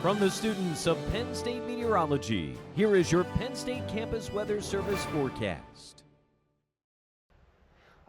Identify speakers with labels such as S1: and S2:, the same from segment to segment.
S1: From the students of Penn State Meteorology, here is your Penn State Campus Weather Service forecast.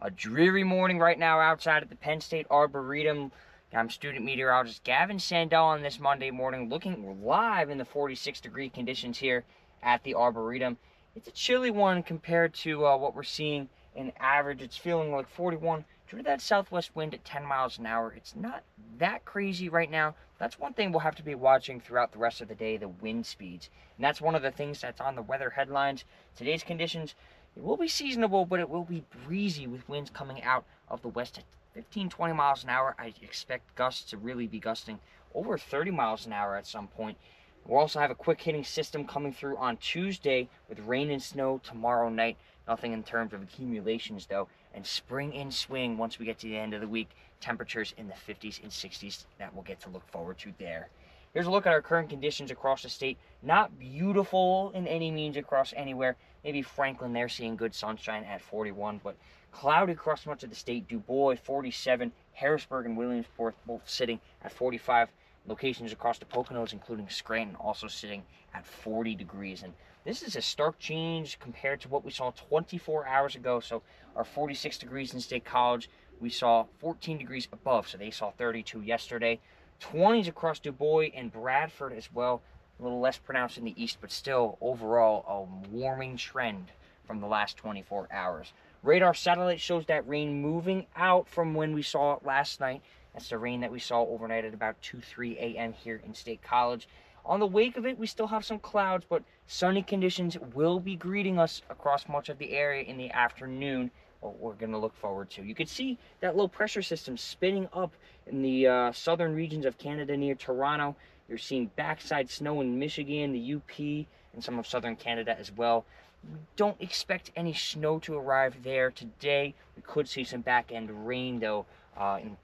S2: A dreary morning right now outside at the Penn State Arboretum. I'm student meteorologist Gavin Sandel on this Monday morning, looking live in the 46-degree conditions here at the Arboretum. It's a chilly one compared to what we're seeing in average. It's feeling like 41 due to that southwest wind at 10 miles an hour. It's not that crazy right now. That's one thing we'll have to be watching throughout the rest of the day, the wind speeds. And that's one of the things that's on the weather headlines. Today's conditions, it will be seasonable, but it will be breezy with winds coming out of the west at 15-20 miles an hour. I expect gusts to really be gusting over 30 miles an hour at some point. We'll also have a quick hitting system coming through on Tuesday with rain and snow tomorrow night. Nothing in terms of accumulations though. And spring in swing once we get to the end of the week. Temperatures in the 50s and 60s that we'll get to look forward to there. Here's a look at our current conditions across the state. Not beautiful in any means across anywhere. Maybe Franklin there seeing good sunshine at 41, but cloudy across much of the state. Du Bois 47, Harrisburg and Williamsport both sitting at 45. Locations across the Poconos, including Scranton, also sitting at 40 degrees. And this is a stark change compared to what we saw 24 hours ago. So our 46 degrees in State College, we saw 14 degrees above. So they saw 32 yesterday. 20s across Du Bois and Bradford as well. A little less pronounced in the east, but still overall a warming trend from the last 24 hours. Radar satellite shows that rain moving out from when we saw it last night. That's the rain that we saw overnight at about 2-3 a.m. here in State College. On the wake of it, we still have some clouds, but sunny conditions will be greeting us across much of the area in the afternoon, what we're going to look forward to. You can see that low pressure system spinning up in the southern regions of Canada near Toronto. You're seeing backside snow in Michigan, the UP, and some of southern Canada as well. We don't expect any snow to arrive there today. We could see some back-end rain, though, in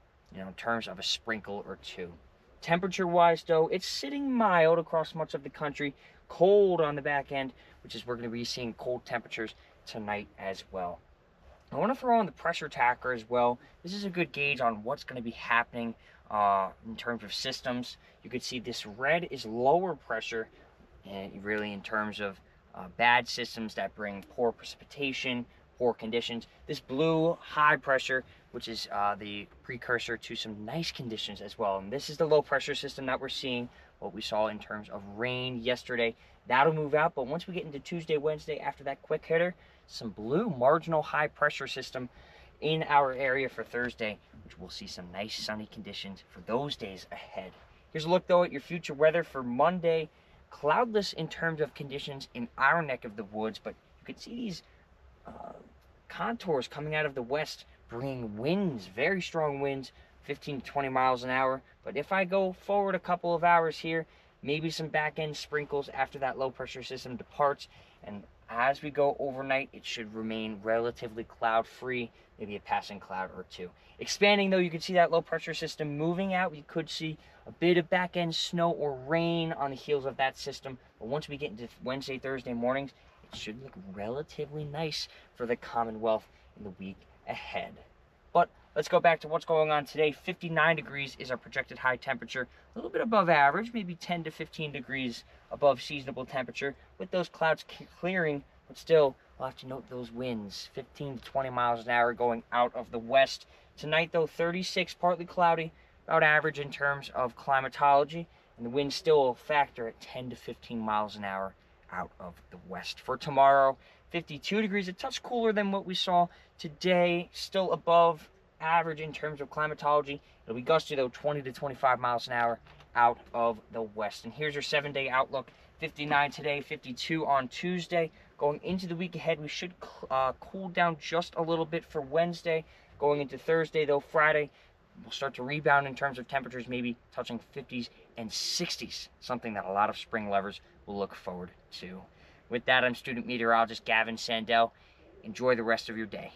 S2: terms of a sprinkle or two. Temperature-wise, though, it's sitting mild across much of the country. Cold on the back end, which is we're going to be seeing cold temperatures tonight as well. I want to throw on the pressure tracker as well. This is a good gauge on what's going to be happening in terms of systems. You can see this red is lower pressure, and really in terms of bad systems that bring poor precipitation, poor conditions. This blue, high pressure, which is the precursor to some nice conditions as well. And this is the low pressure system that we're seeing, what we saw in terms of rain yesterday. That'll move out, but once we get into Tuesday, Wednesday, after that quick hitter, some blue marginal high pressure system in our area for Thursday, which we'll see some nice sunny conditions for those days ahead. Here's a look though at your future weather for Monday. Cloudless in terms of conditions in our neck of the woods, but you can see these contours coming out of the west bringing winds, very strong winds, 15 to 20 miles an hour. But if I go forward a couple of hours here, maybe some back end sprinkles after that low pressure system departs, and as we go overnight, it should remain relatively cloud free, maybe a passing cloud or two. Expanding though, you can see that low pressure system moving out. You could see a bit of back end snow or rain on the heels of that system, but once we get into Wednesday, Thursday mornings, it should look relatively nice for the Commonwealth in the week ahead. But let's go back to what's going on today. 59 degrees is our projected high temperature, a little bit above average, maybe 10 to 15 degrees above seasonable temperature, with those clouds clearing, but still we'll have to note those winds, 15 to 20 miles an hour going out of the west. Tonight though, 36, partly cloudy, about average in terms of climatology, and the wind still a factor at 10 to 15 miles an hour out of the west. For tomorrow, 52 degrees, a touch cooler than what we saw today, still above average in terms of climatology. It'll be gusty though, 20 to 25 miles an hour out of the west. And here's your 7-day outlook. 59 today, 52 on Tuesday. Going into the week ahead, we should cool down just a little bit for Wednesday. Going into Thursday though, Friday, we'll start to rebound in terms of temperatures, maybe touching 50s and 60s, something that a lot of spring lovers will look forward to. With that, I'm student meteorologist Gavin Sandel. Enjoy the rest of your day.